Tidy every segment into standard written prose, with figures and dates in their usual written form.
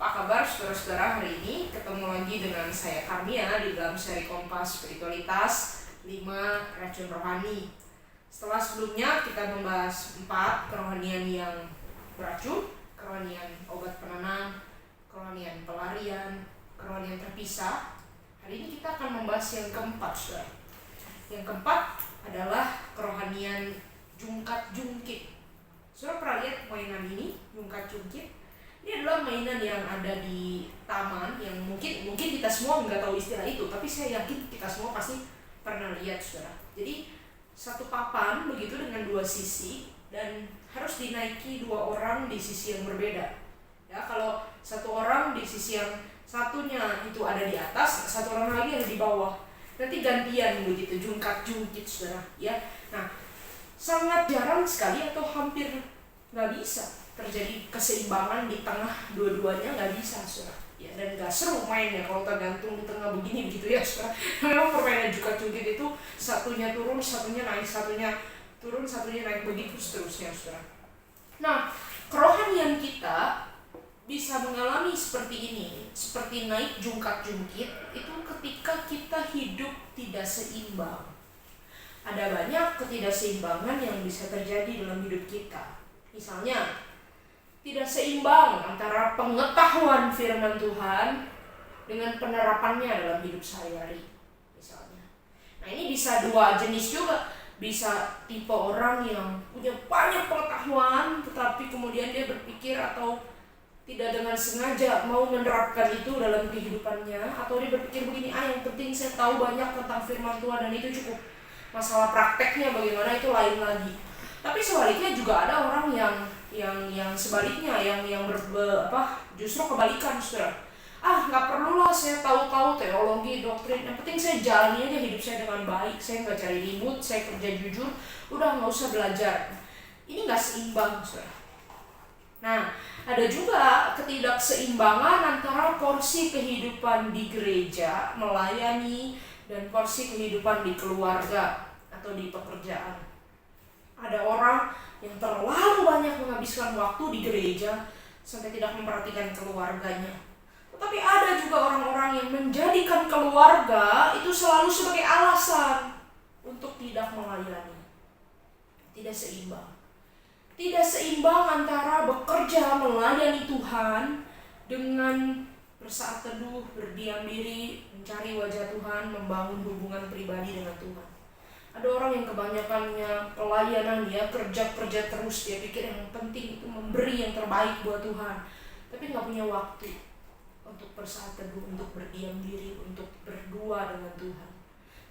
Apa kabar saudara-saudara? Hari ini ketemu lagi dengan saya Karmia di dalam seri Kompas Spiritualitas 5 Racun Rohani. Setelah sebelumnya kita membahas 4 kerohanian yang beracun, kerohanian obat penenang, kerohanian pelarian, kerohanian terpisah. Hari ini kita akan membahas yang keempat, saudara. Yang keempat adalah kerohanian jungkat-jungkit. Saudara pernah lihat mainan ini, jungkat-jungkit? Ini adalah mainan yang ada di taman yang mungkin kita semua nggak tahu istilah itu, tapi saya yakin kita semua pasti pernah lihat, saudara. Jadi satu papan begitu dengan 2 sisi dan harus dinaiki 2 orang di sisi yang berbeda. Ya, kalau satu orang di sisi yang satunya itu ada di atas, satu orang lagi ada di bawah. Nanti gantian begitu, jungkat-jungkit, saudara. Ya, nah sangat jarang sekali atau hampir nggak bisa terjadi keseimbangan di tengah dua-duanya, nggak bisa, saudara. Ya, dan nggak seru mainnya kalau tergantung di tengah begini begitu ya, saudara. Memang permainan jungkat-jungkit itu satunya turun, satunya naik, satunya turun, satunya naik, begitu seterusnya, saudara. Nah, kerohanian kita bisa mengalami seperti ini, seperti naik jungkat-jungkit itu ketika kita hidup tidak seimbang. Ada banyak ketidakseimbangan yang bisa terjadi dalam hidup kita. Misalnya, tidak seimbang antara pengetahuan firman Tuhan dengan penerapannya dalam hidup sehari-hari, misalnya. Nah, ini bisa 2 jenis juga. Bisa tipe orang yang punya banyak pengetahuan, tetapi kemudian dia berpikir atau tidak dengan sengaja mau menerapkan itu dalam kehidupannya, atau dia berpikir begini, yang penting saya tahu banyak tentang firman Tuhan dan itu cukup. Masalah prakteknya bagaimana itu lain lagi. Tapi sebaliknya juga ada orang yang sebaliknya, justru kebalikan, saudara. Nggak perlulah saya tahu teologi, doktrin, yang penting saya jalani aja hidup saya dengan baik, saya nggak cari ribut, saya kerja jujur, udah nggak usah belajar. Ini nggak seimbang, saudara. Nah, ada juga ketidakseimbangan antara porsi kehidupan di gereja, melayani, dan porsi kehidupan di keluarga atau di pekerjaan. Ada orang yang terlalu banyak menghabiskan waktu di gereja sampai tidak memperhatikan keluarganya. Tetapi ada juga orang-orang yang menjadikan keluarga itu selalu sebagai alasan untuk tidak melayani. Tidak seimbang. Tidak seimbang antara bekerja melayani Tuhan dengan bersaat teduh, berdiam diri, mencari wajah Tuhan, membangun hubungan pribadi dengan Tuhan. Ada orang yang kebanyakannya pelayanan, dia kerja terus, dia pikir yang penting itu memberi yang terbaik buat Tuhan, tapi nggak punya waktu untuk bersaat teduh, untuk berdiam diri, untuk berdua dengan Tuhan.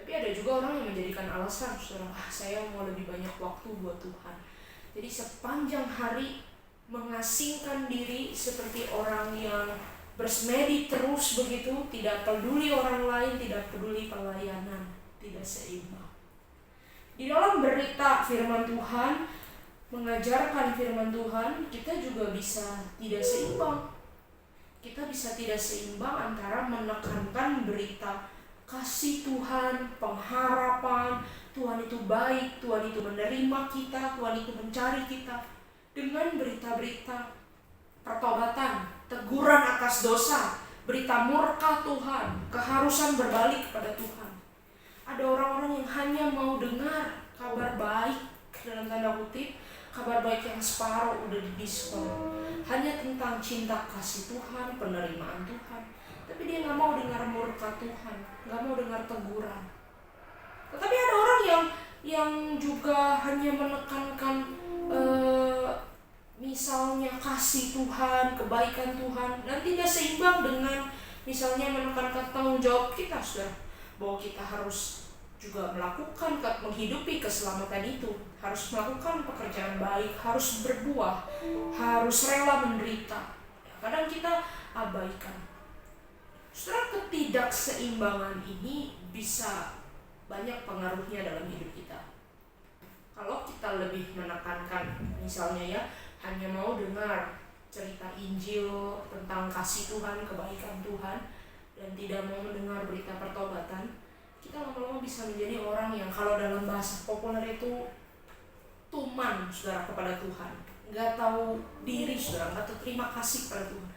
Tapi ada juga orang yang menjadikan alasan, saudara, saya mau lebih banyak waktu buat Tuhan. Jadi sepanjang hari mengasingkan diri seperti orang yang bersemedi terus begitu, tidak peduli orang lain, tidak peduli pelayanan, tidak seimbang. Di dalam berita firman Tuhan, mengajarkan firman Tuhan, kita juga bisa tidak seimbang. Kita bisa tidak seimbang antara menekankan berita kasih Tuhan, pengharapan, Tuhan itu baik, Tuhan itu menerima kita, Tuhan itu mencari kita, dengan berita-berita pertobatan, teguran atas dosa, berita murka Tuhan, keharusan berbalik kepada Tuhan. Ada orang-orang yang hanya mau dengar kabar baik, dalam tanda kutip, kabar baik yang separuh udah didiskon, hanya tentang cinta kasih Tuhan, penerimaan Tuhan, tapi dia nggak mau dengar murka Tuhan, nggak mau dengar teguran. Tetapi ada orang yang juga hanya menekankan misalnya kasih Tuhan, kebaikan Tuhan, dan tidak seimbang dengan misalnya menekankan tanggung jawab kita, saudara, bahwa kita harus juga melakukan, menghidupi keselamatan itu, harus melakukan pekerjaan baik, harus berbuah, harus rela menderita. Kadang kita abaikan. Saudara, ketidakseimbangan ini bisa banyak pengaruhnya dalam hidup kita. Kalau kita lebih menekankan, misalnya ya, hanya mau dengar cerita Injil tentang kasih Tuhan, kebaikan Tuhan, dan tidak mau mendengar berita pertobatan, kita lama-lama bisa menjadi orang yang kalau dalam bahasa populer itu tuman, saudara, kepada Tuhan, nggak tahu diri, saudara, nggak tahu terima kasih kepada Tuhan.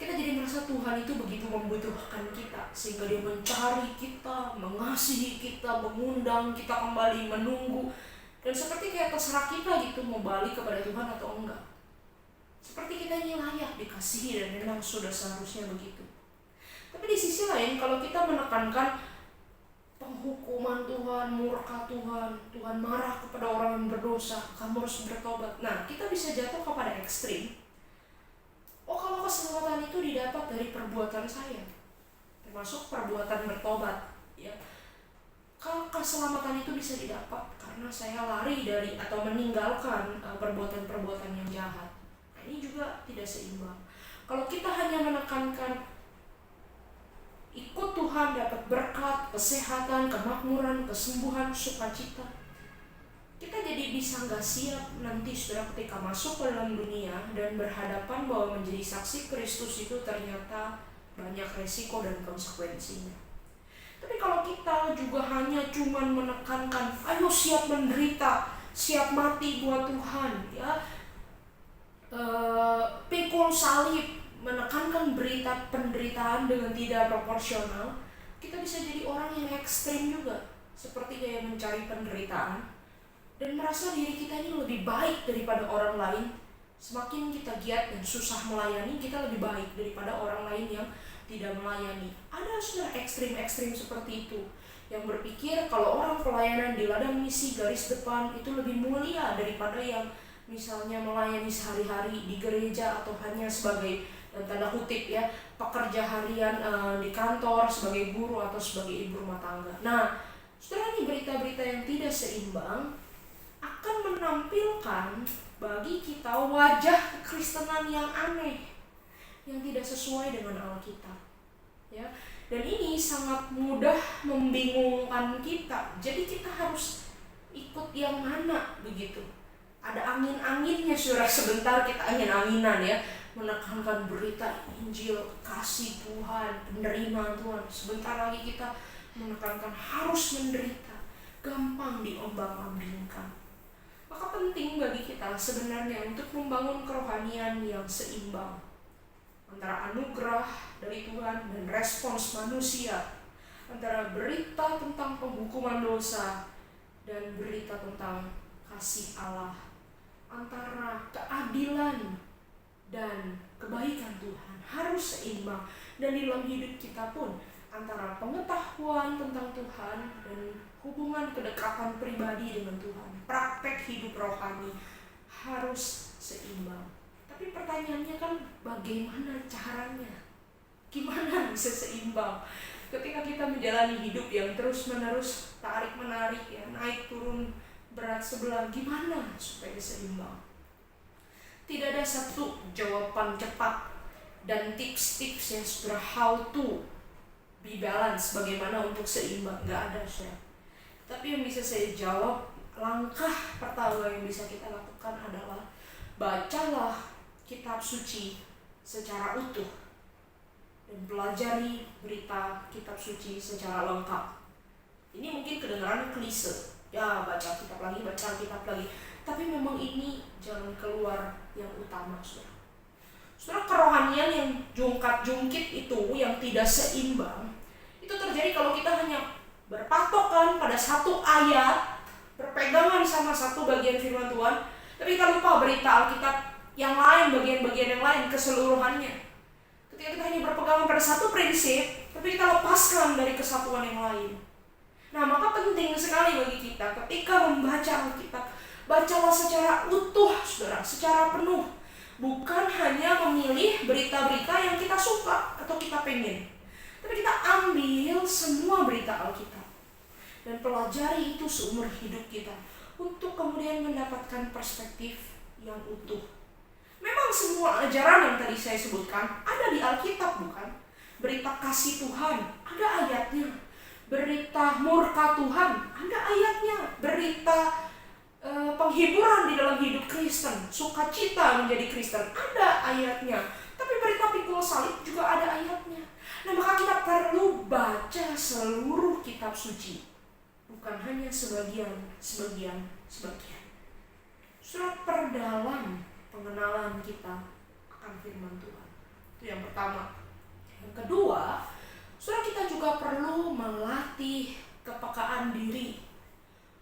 Kita jadi merasa Tuhan itu begitu membutuhkan kita, sehingga Dia mencari kita, mengasihi kita, mengundang kita kembali, menunggu. Dan seperti kayak terserah kita gitu, mau balik kepada Tuhan atau enggak. Seperti kita ini layak dikasihi, dan memang sudah seharusnya begitu. Tapi di sisi lain, kalau kita menekankan penghukuman Tuhan, murka Tuhan, Tuhan marah kepada orang yang berdosa, kamu harus bertobat. Nah, kita bisa jatuh kepada ekstrim. Oh, kalau keselamatan itu didapat dari perbuatan saya, termasuk perbuatan bertobat, ya. Kalau keselamatan itu bisa didapat karena saya lari dari atau meninggalkan perbuatan-perbuatan yang jahat. Nah, ini juga tidak seimbang. Kalau kita hanya menekankan ikut Tuhan dapat berkat, kesehatan, kemakmuran, kesembuhan, sukacita, kita jadi bisa nggak siap nanti saudara ketika masuk ke dalam dunia dan berhadapan bahwa menjadi saksi Kristus itu ternyata banyak resiko dan konsekuensinya. Tapi kalau kita juga hanya cuman menekankan, ayo siap menderita, siap mati buat Tuhan, ya, pikul salib, menekankan berita penderitaan dengan tidak proporsional, kita bisa jadi orang yang ekstrim juga, seperti kayak mencari penderitaan dan merasa diri kita ini lebih baik daripada orang lain. Semakin kita giat dan susah melayani, kita lebih baik daripada orang lain yang tidak melayani. Ada sudah ekstrim-ekstrim seperti itu, yang berpikir kalau orang pelayanan di ladang misi garis depan itu lebih mulia daripada yang misalnya melayani sehari-hari di gereja atau hanya sebagai tanda kutip ya pekerja harian di kantor sebagai guru atau sebagai ibu rumah tangga. Nah, saudara, ini berita-berita yang tidak seimbang akan menampilkan bagi kita wajah kekristenan yang aneh, yang tidak sesuai dengan Alkitab, ya. Dan ini sangat mudah membingungkan kita. Jadi kita harus ikut yang mana begitu. Ada angin-anginnya, saudara. Sebentar kita angin-anginan ya, menekankan berita Injil, kasih Tuhan, penerimaan Tuhan. Sebentar lagi kita menekankan harus menderita, gampang diombang-ambingkan. Maka penting bagi kita sebenarnya untuk membangun kerohanian yang seimbang antara anugerah dari Tuhan dan respons manusia, antara berita tentang penghukuman dosa dan berita tentang kasih Allah, antara keadilan dan kebaikan Tuhan harus seimbang. Dan di dalam hidup kita pun antara pengetahuan tentang Tuhan dan hubungan kedekatan pribadi dengan Tuhan, praktek hidup rohani harus seimbang. Tapi pertanyaannya kan bagaimana caranya? Gimana bisa seimbang? Ketika kita menjalani hidup yang terus-menerus tarik-menarik ya, naik turun berat sebelah, gimana supaya seimbang? Tidak ada satu jawaban cepat dan tips-tips yang sudah how to be balance, bagaimana untuk seimbang, nggak ada saya. Tapi yang bisa saya jawab, langkah pertama yang bisa kita lakukan adalah bacalah kitab suci secara utuh dan pelajari berita kitab suci secara lengkap. Ini mungkin kedengaran klise, ya baca kitab lagi, baca kitab lagi. Tapi memang ini jalan keluar yang utama, saudara. Saudara, kerohanian yang jungkat-jungkit itu, yang tidak seimbang, itu terjadi kalau kita hanya berpatokan pada satu ayat, berpegangan sama satu bagian firman Tuhan, tapi kita lupa berita Alkitab yang lain, bagian-bagian yang lain, keseluruhannya. Ketika kita hanya berpegangan pada satu prinsip, tapi kita lepaskan dari kesatuan yang lain. Nah, maka penting sekali bagi kita ketika membaca Alkitab, bacalah secara utuh, saudara, secara penuh. Bukan hanya memilih berita-berita yang kita suka atau kita pengen, tapi kita ambil semua berita Alkitab dan pelajari itu seumur hidup kita untuk kemudian mendapatkan perspektif yang utuh. Memang semua ajaran yang tadi saya sebutkan ada di Alkitab, bukan? Berita kasih Tuhan ada ayatnya, berita murka Tuhan ada ayatnya, berita penghiburan di dalam hidup Kristen, sukacita menjadi Kristen ada ayatnya, tapi berita pikul salib juga ada ayatnya. Nah, maka kita perlu baca seluruh kitab suci, bukan hanya sebagian. Surat perdalam pengenalan kita akan firman Tuhan. Itu yang pertama. Yang kedua, saudara, kita juga perlu melatih kepekaan diri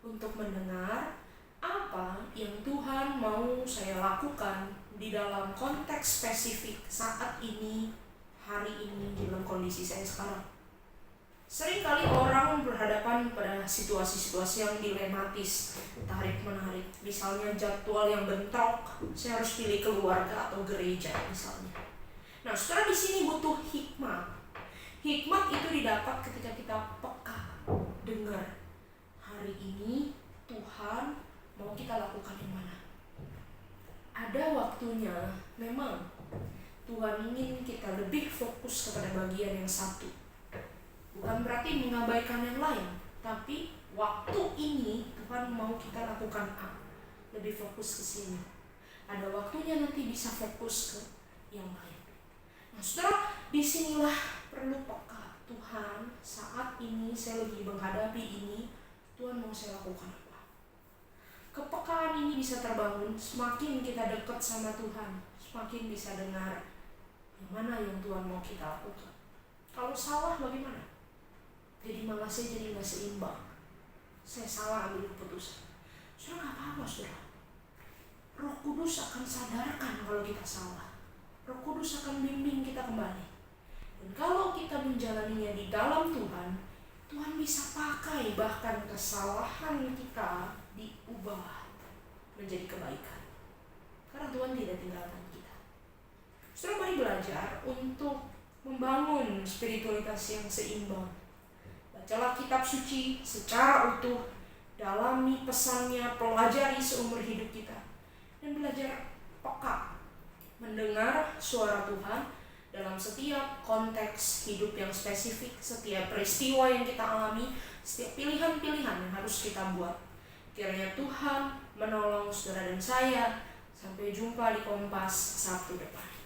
untuk mendengar apa yang Tuhan mau saya lakukan di dalam konteks spesifik saat ini, hari ini, dalam kondisi saya sekarang. Seringkali orang berhadapan pada situasi-situasi yang dilematis, tarik-menarik. Misalnya jadwal yang bentrok, saya harus pilih keluarga atau gereja misalnya. Nah, saudara, di sini butuh hikmat. Hikmat itu didapat ketika kita peka, dengar. Hari ini Tuhan mau kita lakukan yang mana? Ada waktunya, memang Tuhan ingin kita lebih fokus kepada bagian yang satu. Bukan berarti mengabaikan yang lain, tapi waktu ini Tuhan mau kita lakukan A, lebih fokus ke sini. Ada waktunya nanti bisa fokus ke yang lain. Nah, saudara, disinilah perlu peka. Tuhan, saat ini saya lagi menghadapi ini, Tuhan mau saya lakukan apa? Kepekaan ini bisa terbangun semakin kita dekat sama Tuhan, semakin bisa dengar yang mana yang Tuhan mau kita lakukan. Kalau salah bagaimana? Jadi malah saya jadi gak seimbang. Saya salah ambil keputusan. Saudara, gak apa-apa, saudara. Roh Kudus akan sadarkan kalau kita salah. Roh Kudus akan bimbing kita kembali. Dan kalau kita menjalaninya di dalam Tuhan, Tuhan bisa pakai bahkan kesalahan kita diubah menjadi kebaikan. Karena Tuhan tidak tinggalkan kita. Saudara, mari belajar untuk membangun spiritualitas yang seimbang. Bacalah kitab suci secara utuh, dalami pesannya, pelajari seumur hidup kita, dan belajar peka mendengar suara Tuhan dalam setiap konteks hidup yang spesifik, setiap peristiwa yang kita alami, setiap pilihan-pilihan yang harus kita buat. Kiranya Tuhan menolong saudara dan saya. Sampai jumpa di Kompas Sabtu depan.